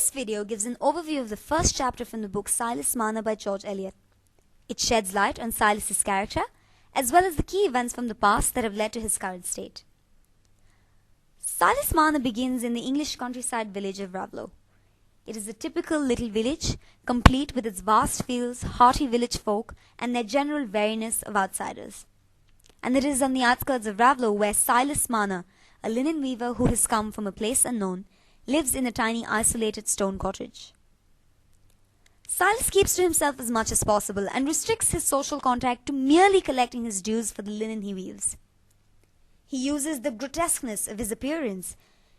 This video gives an overview of the first chapter from the book Silas Marner by George Eliot. It sheds light on Silas's character, as well as the key events from the past that have led to his current state. Silas Marner begins in the English countryside village of Raveloe. It is a typical little village, complete with its vast fields, hearty village folk, and their general wariness of outsiders. And it is on the outskirts of Raveloe where Silas Marner, a linen weaver who has come from a place unknown, lives in a tiny isolated stone cottage. Silas keeps to himself as much as possible and restricts his social contact to merely collecting his dues for the linen he weaves. He uses the grotesqueness of his appearance,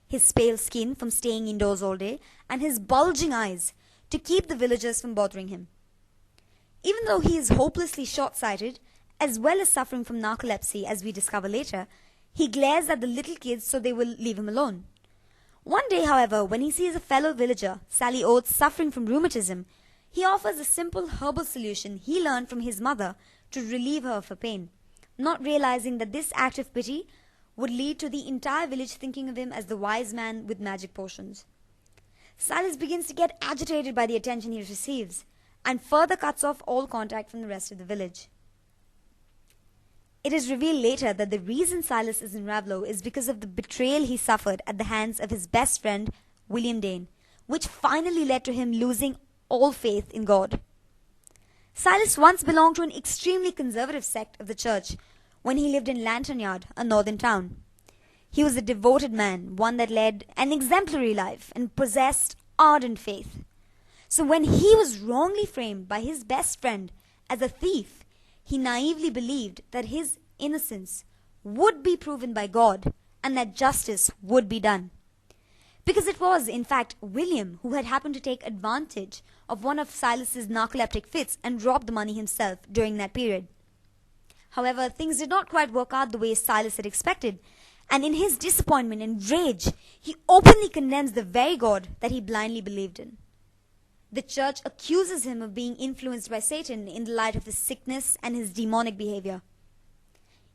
his pale skin from staying indoors all day, and his bulging eyes to keep the villagers from bothering him. Even though he is hopelessly short-sighted, as well as suffering from narcolepsy as we discover later, he glares at the little kids so they will leave him alone. One day, however, when he sees a fellow villager, Sally Oates, suffering from rheumatism, he offers a simple herbal solution he learned from his mother to relieve her of her pain, not realizing that this act of pity would lead to the entire village thinking of him as the wise man with magic potions. Silas begins to get agitated by the attention he receives, and further cuts off all contact from the rest of the village. It is revealed later that the reason Silas is in Raveloe is because of the betrayal he suffered at the hands of his best friend, William Dane, which finally led to him losing all faith in God. Silas once belonged to an extremely conservative sect of the church when he lived in Lantern Yard, a northern town. He was a devoted man, one that led an exemplary life and possessed ardent faith. So when he was wrongly framed by his best friend as a thief, he naively believed that his innocence would be proven by God and that justice would be done. Because it was, in fact, William who had happened to take advantage of one of Silas's narcoleptic fits and rob the money himself during that period. However, things did not quite work out the way Silas had expected, and in his disappointment and rage, he openly condemns the very God that he blindly believed in. The church accuses him of being influenced by Satan in the light of his sickness and his demonic behavior.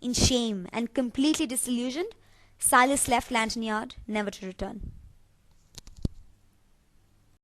In shame and completely disillusioned, Silas left Lantern Yard, never to return.